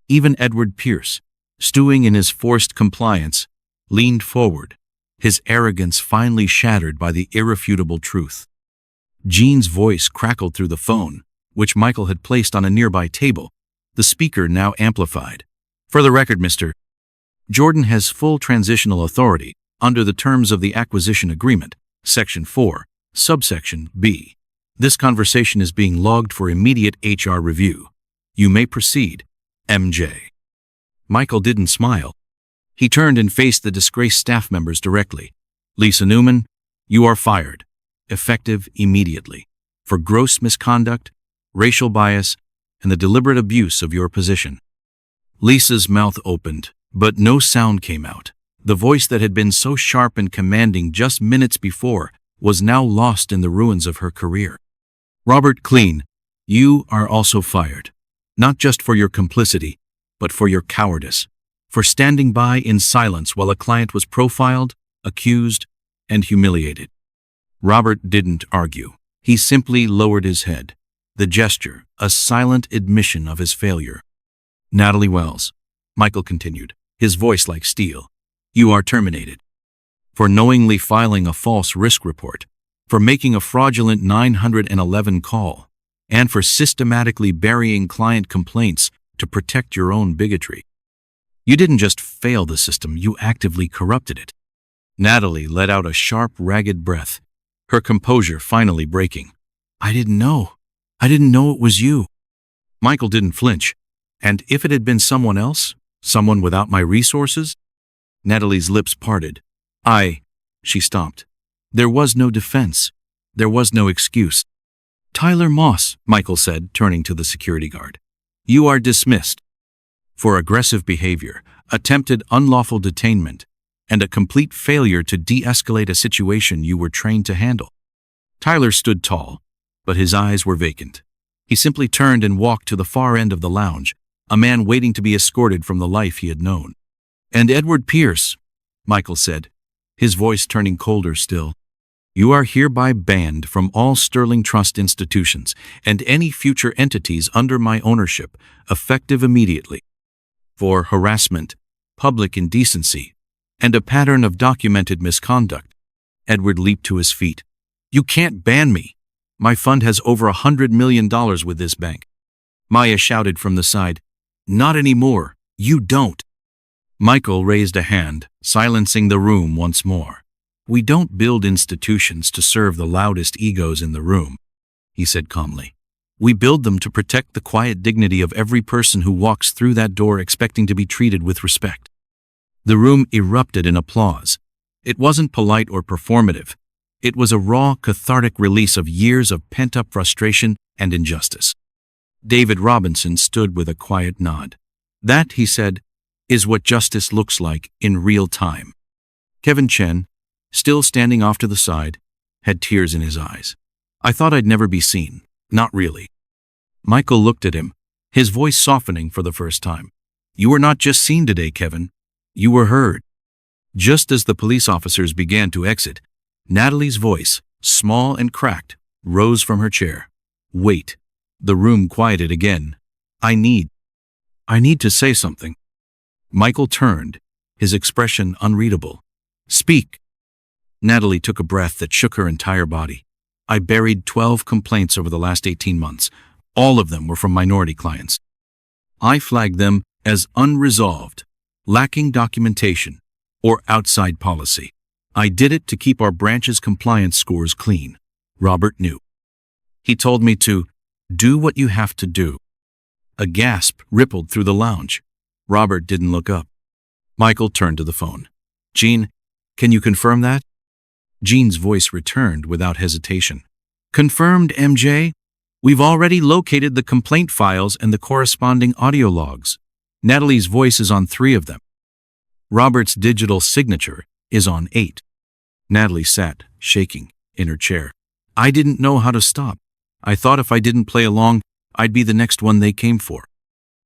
Even Edward Pierce, stewing in his forced compliance, leaned forward, his arrogance finally shattered by the irrefutable truth. Jean's voice crackled through the phone, which Michael had placed on a nearby table, the speaker now amplified. For the record, Mr. Jordan has full transitional authority under the terms of the acquisition agreement, Section 4, Subsection B. This conversation is being logged for immediate HR review. You may proceed, MJ. Michael didn't smile. He turned and faced the disgraced staff members directly. Lisa Newman, you are fired, effective immediately, for gross misconduct, racial bias, and the deliberate abuse of your position. Lisa's mouth opened, but no sound came out. The voice that had been so sharp and commanding just minutes before was now lost in the ruins of her career. Robert Clean, you are also fired, not just for your complicity, but for your cowardice. for standing by in silence while a client was profiled, accused, and humiliated. Robert didn't argue. He simply lowered his head, the gesture a silent admission of his failure. "Natalie Wells," Michael continued, his voice like steel, "you are terminated. For knowingly filing a false risk report, for making a fraudulent 911 call, and for systematically burying client complaints to protect your own bigotry. You didn't just fail the system, you actively corrupted it." Natalie let out a sharp, ragged breath, her composure finally breaking. I didn't know it was you." Michael didn't flinch. "And if it had been someone else? Someone without my resources?" Natalie's lips parted. She stopped. There was no defense. There was no excuse. "Tyler Moss," Michael said, turning to the security guard. "You are dismissed for aggressive behavior, attempted unlawful detainment, and a complete failure to de-escalate a situation you were trained to handle." Tyler stood tall, but his eyes were vacant. He simply turned and walked to the far end of the lounge, a man waiting to be escorted from the life he had known. "And Edward Pierce," Michael said, his voice turning colder still. "You are hereby banned from all Sterling Trust institutions and any future entities under my ownership, effective immediately, for harassment, public indecency, and a pattern of documented misconduct." Edward leaped to his feet. "You can't ban me. My fund has over $100 million with this bank." Maya shouted from the side, "Not anymore. You don't." Michael raised a hand, silencing the room once more. "We don't build institutions to serve the loudest egos in the room," he said calmly. "We build them to protect the quiet dignity of every person who walks through that door expecting to be treated with respect." The room erupted in applause. It wasn't polite or performative. It was a raw, cathartic release of years of pent-up frustration and injustice. David Robinson stood with a quiet nod. "That," he said, "is what justice looks like in real time." Kevin Chen, still standing off to the side, had tears in his eyes. "I thought I'd never be seen. Not really." Michael looked at him, his voice softening for the first time. "You were not just seen today, Kevin. You were heard." Just as the police officers began to exit, Natalie's voice, small and cracked, rose from her chair. "Wait." The room quieted again. I need to say something." Michael turned, his expression unreadable. "Speak." Natalie took a breath that shook her entire body. "I buried 12 complaints over the last 18 months. All of them were from minority clients. I flagged them as unresolved, lacking documentation, or outside policy. I did it to keep our branch's compliance scores clean." Robert knew. "He told me to do what you have to do." A gasp rippled through the lounge. Robert didn't look up. Michael turned to the phone. "Jean, can you confirm that?" Jean's voice returned without hesitation. "Confirmed, MJ. We've already located the complaint files and the corresponding audio logs. Natalie's voice is on 3 of them. Robert's digital signature is on 8. Natalie sat, shaking, in her chair. "I didn't know how to stop. I thought if I didn't play along, I'd be the next one they came for."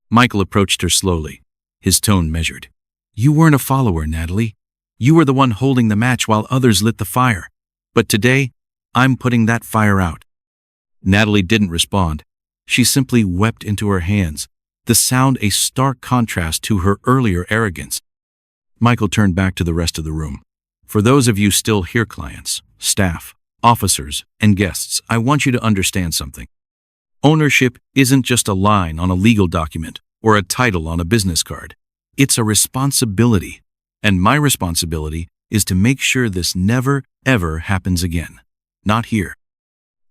Michael approached her slowly, his tone measured. "You weren't a follower, Natalie. You were the one holding the match while others lit the fire. But today, I'm putting that fire out." Natalie didn't respond. She simply wept into her hands, the sound a stark contrast to her earlier arrogance. Michael turned back to the rest of the room. "For those of you still here, clients, staff, officers, and guests, I want you to understand something. Ownership isn't just a line on a legal document or a title on a business card. It's a responsibility, and my responsibility is to make sure this never, ever happens again. Not here.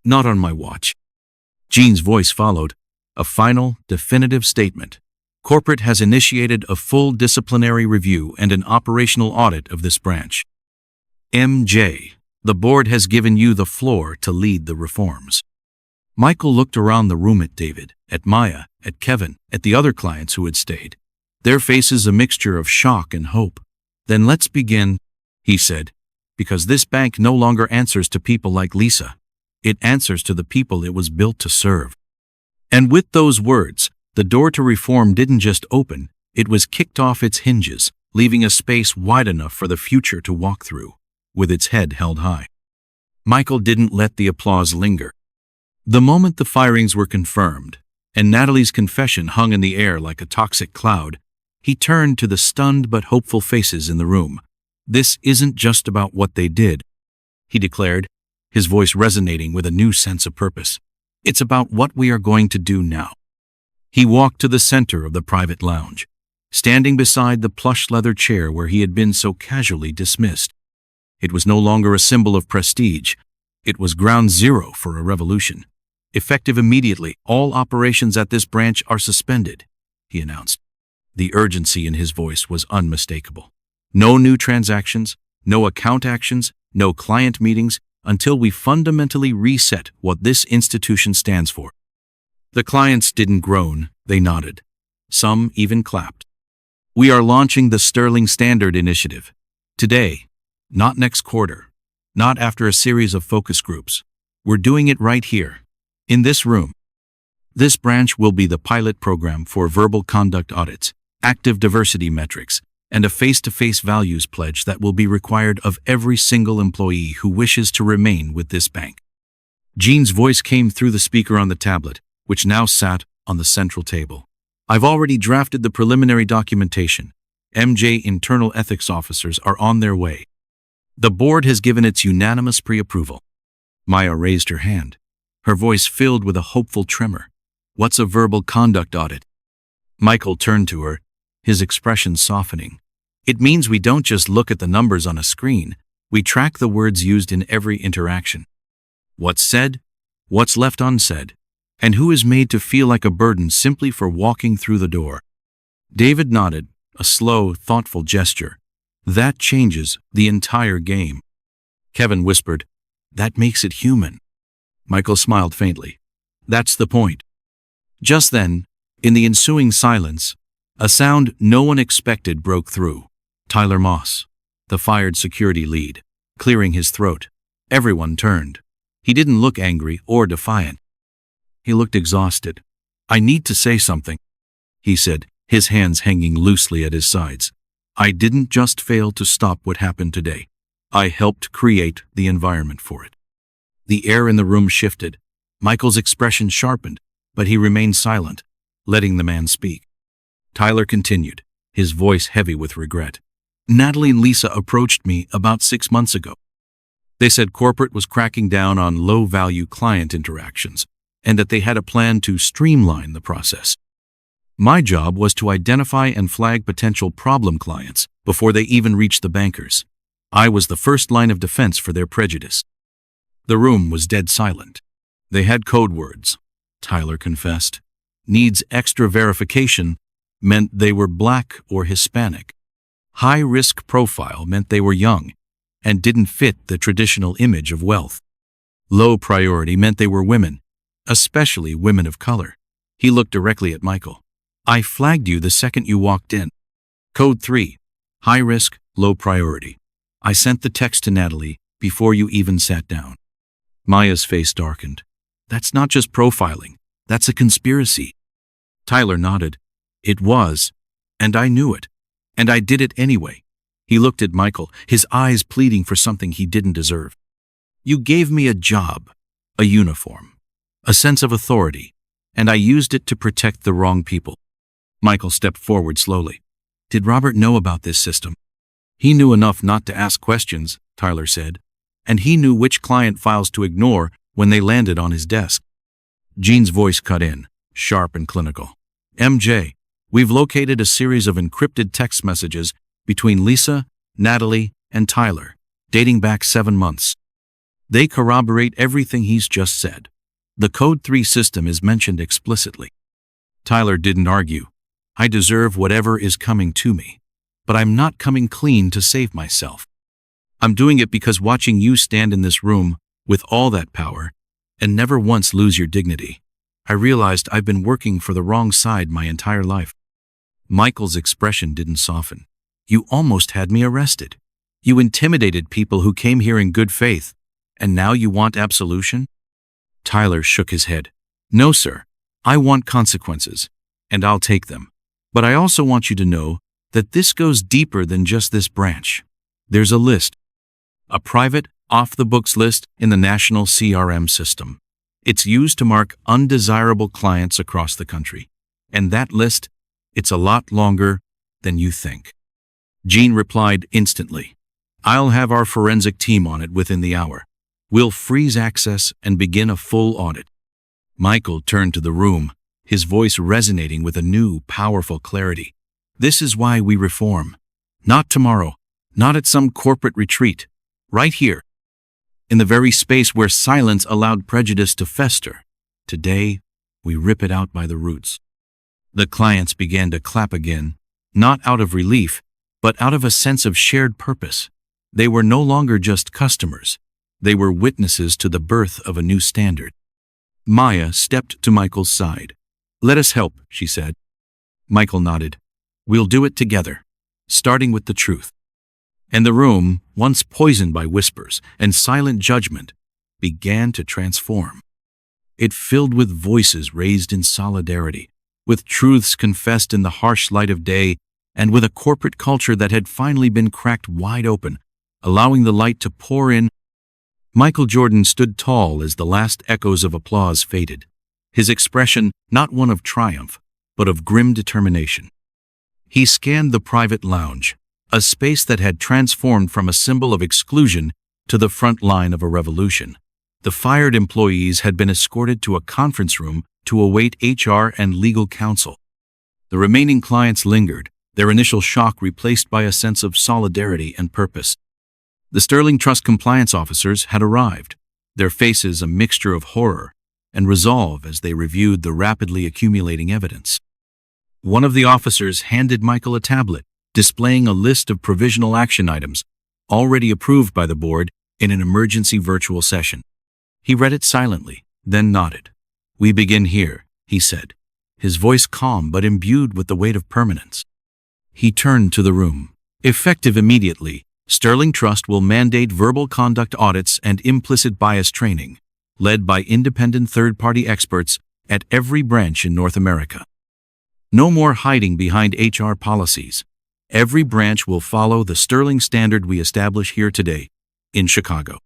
Not on my watch." Jean's voice followed, a final, definitive statement. "Corporate has initiated a full disciplinary review and an operational audit of this branch. MJ, the board has given you the floor to lead the reforms." Michael looked around the room at David, at Maya, at Kevin, at the other clients who had stayed. Their faces a mixture of shock and hope. "Then let's begin," he said, "because this bank no longer answers to people like Lisa. It answers to the people it was built to serve." And with those words, the door to reform didn't just open, It was kicked off its hinges, leaving a space wide enough for the future to walk through, with its head held high. Michael didn't let the applause linger. The moment the firings were confirmed, and Natalie's confession hung in the air like a toxic cloud, he turned to the stunned but hopeful faces in the room. "This isn't just about what they did," he declared, his voice resonating with a new sense of purpose. "It's about what we are going to do now." He walked to the center of the private lounge, standing beside the plush leather chair where he had been so casually dismissed. It was no longer a symbol of prestige. It was ground zero for a revolution. "Effective immediately, all operations at this branch are suspended," he announced. The urgency in his voice was unmistakable. "No new transactions, no account actions, no client meetings, until we fundamentally reset what this institution stands for." The clients didn't groan, they nodded. Some even clapped. "We are launching the Sterling Standard Initiative. Today, not next quarter, not after a series of focus groups. We're doing it right here, in this room. This branch will be the pilot program for verbal conduct audits, active diversity metrics, and a face-to-face values pledge that will be required of every single employee who wishes to remain with this bank." Jean's voice came through the speaker on the tablet, which now sat on the central table. "I've already drafted the preliminary documentation. MJ internal ethics officers are on their way. The board has given its unanimous pre-approval." Maya raised her hand, her voice filled with a hopeful tremor. "What's a verbal conduct audit?" Michael turned to her, his expression softening. "It means we don't just look at the numbers on a screen, we track the words used in every interaction. What's said, what's left unsaid, and who is made to feel like a burden simply for walking through the door." David nodded, a slow, thoughtful gesture. "That changes the entire game." Kevin whispered, "That makes it human." Michael smiled faintly. "That's the point." Just then, in the ensuing silence, a sound no one expected broke through. Tyler Moss, the fired security lead, clearing his throat. Everyone turned. He didn't look angry or defiant. He looked exhausted. "I need to say something," he said, his hands hanging loosely at his sides. "I didn't just fail to stop what happened today. I helped create the environment for it." The air in the room shifted. Michael's expression sharpened, but he remained silent, letting the man speak. Tyler continued, his voice heavy with regret. "Natalie and Lisa approached me about 6 months ago. They said corporate was cracking down on low-value client interactions, and that they had a plan to streamline the process. My job was to identify and flag potential problem clients before they even reached the bankers. I was the first line of defense for their prejudice." The room was dead silent. "They had code words," Tyler confessed. "Needs extra verification meant they were Black or Hispanic. High-risk profile meant they were young and didn't fit the traditional image of wealth. Low priority meant they were women, especially women of color." He looked directly at Michael. "I flagged you the second you walked in. Code 3, high risk, low priority. I sent the text to Natalie before you even sat down." Maya's face darkened. "That's not just profiling, that's a conspiracy." Tyler nodded. "It was, and I knew it, and I did it anyway." He looked at Michael, his eyes pleading for something he didn't deserve. "You gave me a job, a uniform, a sense of authority, and I used it to protect the wrong people." Michael stepped forward slowly. "Did Robert know about this system?" "He knew enough not to ask questions," Tyler said, "and he knew which client files to ignore when they landed on his desk." Jean's voice cut in, sharp and clinical. "MJ, we've located a series of encrypted text messages between Lisa, Natalie, and Tyler, dating back 7 months. They corroborate everything he's just said. The Code 3 system is mentioned explicitly." Tyler didn't argue. "I deserve whatever is coming to me, but I'm not coming clean to save myself. I'm doing it because watching you stand in this room with all that power and never once lose your dignity, I realized I've been working for the wrong side my entire life." Michael's expression didn't soften. "You almost had me arrested. You intimidated people who came here in good faith, and now you want absolution?" Tyler shook his head. "No, sir. I want consequences, and I'll take them. But I also want you to know that this goes deeper than just this branch. There's a list, a private, off-the-books list in the national CRM system. It's used to mark undesirable clients across the country. And that list, it's a lot longer than you think. Jean replied instantly. I'll have our forensic team on it within the hour. We'll freeze access and begin a full audit. Michael turned to the room, his voice resonating with a new, powerful clarity. This is why we reform. Not tomorrow, not at some corporate retreat. Right here, in the very space where silence allowed prejudice to fester. Today, we rip it out by the roots. The clients began to clap again, not out of relief, but out of a sense of shared purpose. They were no longer just customers. They were witnesses to the birth of a new standard. Maya stepped to Michael's side. Let us help, she said. Michael nodded. We'll do it together, starting with the truth. And the room, once poisoned by whispers and silent judgment, began to transform. It filled with voices raised in solidarity, with truths confessed in the harsh light of day, and with a corporate culture that had finally been cracked wide open, allowing the light to pour in. Michael Jordan stood tall as the last echoes of applause faded, his expression not one of triumph, but of grim determination. He scanned the private lounge, a space that had transformed from a symbol of exclusion to the front line of a revolution. The fired employees had been escorted to a conference room to await HR and legal counsel. The remaining clients lingered, their initial shock replaced by a sense of solidarity and purpose. The Sterling Trust compliance officers had arrived, their faces a mixture of horror and resolve as they reviewed the rapidly accumulating evidence. One of the officers handed Michael a tablet, displaying a list of provisional action items already approved by the board in an emergency virtual session. He read it silently, then nodded. We begin here, he said, his voice calm but imbued with the weight of permanence. He turned to the room. Effective immediately, Sterling Trust will mandate verbal conduct audits and implicit bias training, led by independent third-party experts at every branch in North America. No more hiding behind HR policies. Every branch will follow the Sterling standard we establish here today, in Chicago.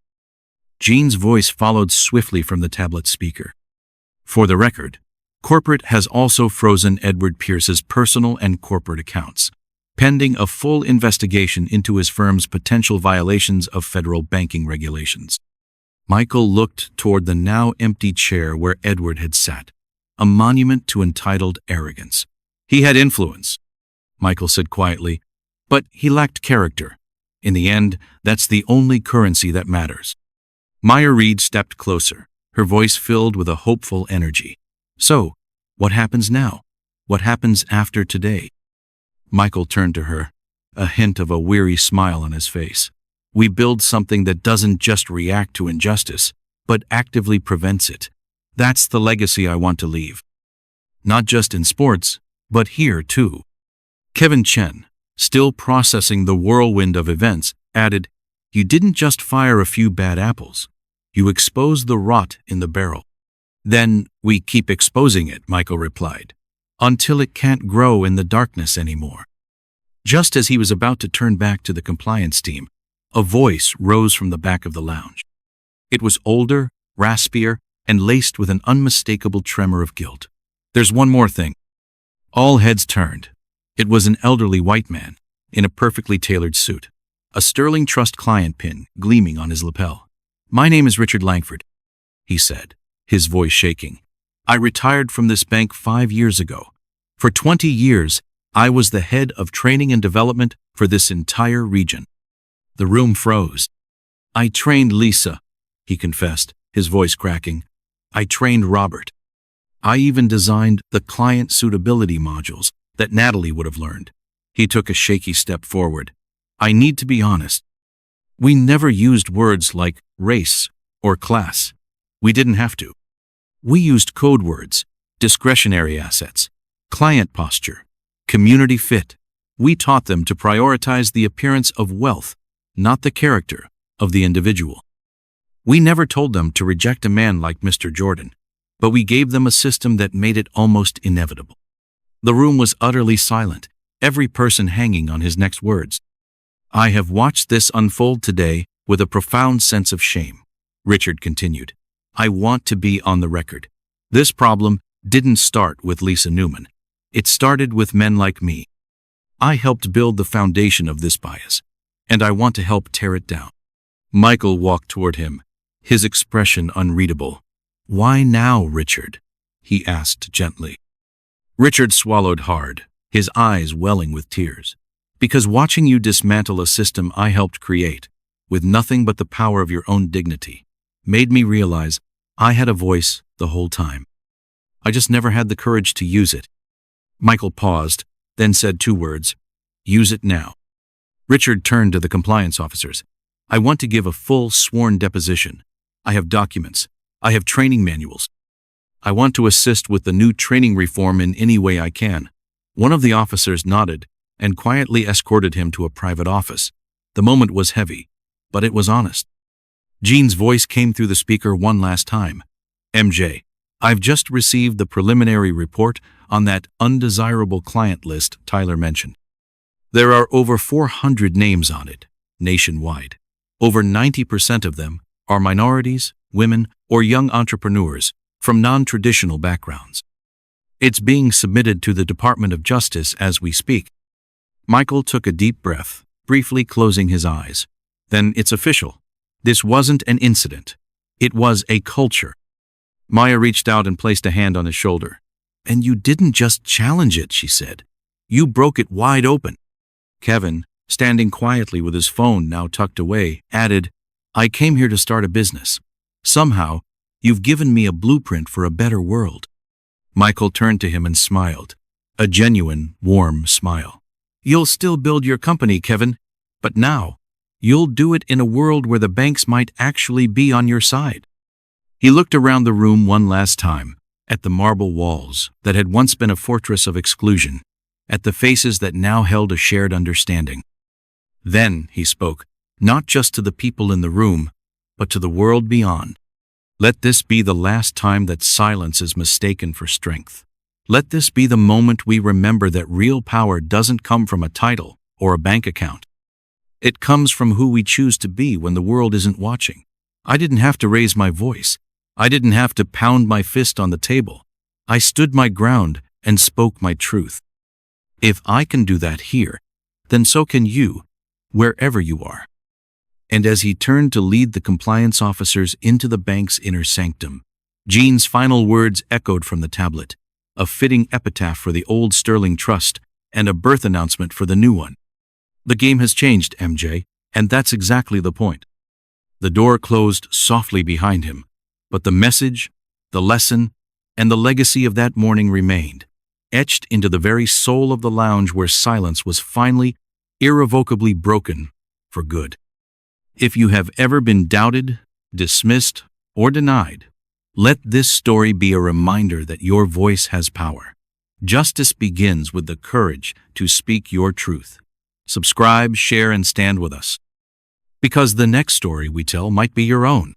Jean's voice followed swiftly from the tablet speaker. For the record, corporate has also frozen Edward Pierce's personal and corporate accounts, pending a full investigation into his firm's potential violations of federal banking regulations. Michael looked toward the now empty chair where Edward had sat, a monument to entitled arrogance. He had influence, Michael said quietly, but he lacked character. In the end, that's the only currency that matters. Maya Reed stepped closer, her voice filled with a hopeful energy. So, what happens now? What happens after today? Michael turned to her, a hint of a weary smile on his face. We build something that doesn't just react to injustice, but actively prevents it. That's the legacy I want to leave. Not just in sports, but here too. Kevin Chen, still processing the whirlwind of events, added, You didn't just fire a few bad apples. You exposed the rot in the barrel. Then we keep exposing it, Michael replied, until it can't grow in the darkness anymore. Just as he was about to turn back to the compliance team, a voice rose from the back of the lounge. It was older, raspier, and laced with an unmistakable tremor of guilt. There's one more thing. All heads turned. It was an elderly white man, in a perfectly tailored suit, a Sterling Trust client pin gleaming on his lapel. My name is Richard Langford, he said, his voice shaking. I retired from this bank 5 years ago. For 20 years, I was the head of training and development for this entire region. The room froze. I trained Lisa, he confessed, his voice cracking. I trained Robert. I even designed the client suitability modules that Natalie would have learned. He took a shaky step forward. I need to be honest. We never used words like race or class. We didn't have to. We used code words, discretionary assets, client posture, community fit. We taught them to prioritize the appearance of wealth, not the character of the individual. We never told them to reject a man like Mr. Jordan, but we gave them a system that made it almost inevitable. The room was utterly silent, every person hanging on his next words. I have watched this unfold today with a profound sense of shame, Richard continued. I want to be on the record. This problem didn't start with Lisa Newman. It started with men like me. I helped build the foundation of this bias, and I want to help tear it down. Michael walked toward him, his expression unreadable. Why now, Richard? He asked gently. Richard swallowed hard, his eyes welling with tears. Because watching you dismantle a system I helped create, with nothing but the power of your own dignity, made me realize I had a voice the whole time. I just never had the courage to use it. Michael paused, then said 2 words, use it now. Richard turned to the compliance officers. I want to give a full sworn deposition. I have documents. I have training manuals. I want to assist with the new training reform in any way I can. One of the officers nodded and quietly escorted him to a private office. The moment was heavy, but it was honest. Jean's voice came through the speaker one last time. MJ, I've just received the preliminary report on that undesirable client list Tyler mentioned. There are over 400 names on it, nationwide. Over 90% of them are minorities, women, or young entrepreneurs from non-traditional backgrounds. It's being submitted to the Department of Justice as we speak. Michael took a deep breath, briefly closing his eyes. Then it's official. This wasn't an incident. It was a culture. Maya reached out and placed a hand on his shoulder. And you didn't just challenge it, she said. You broke it wide open. Kevin, standing quietly with his phone now tucked away, added, I came here to start a business. Somehow, you've given me a blueprint for a better world. Michael turned to him and smiled, a genuine, warm smile. You'll still build your company, Kevin, but now, you'll do it in a world where the banks might actually be on your side. He looked around the room one last time, at the marble walls that had once been a fortress of exclusion, at the faces that now held a shared understanding. Then he spoke, not just to the people in the room, but to the world beyond. Let this be the last time that silence is mistaken for strength. Let this be the moment we remember that real power doesn't come from a title or a bank account. It comes from who we choose to be when the world isn't watching. I didn't have to raise my voice. I didn't have to pound my fist on the table. I stood my ground and spoke my truth. If I can do that here, then so can you, wherever you are. And as he turned to lead the compliance officers into the bank's inner sanctum, Jean's final words echoed from the tablet, a fitting epitaph for the old Sterling Trust and a birth announcement for the new one. The game has changed, MJ, and that's exactly the point. The door closed softly behind him, but the message, the lesson, and the legacy of that morning remained, etched into the very soul of the lounge where silence was finally, irrevocably broken for good. If you have ever been doubted, dismissed, or denied, let this story be a reminder that your voice has power. Justice begins with the courage to speak your truth. Subscribe, share, and stand with us. Because the next story we tell might be your own.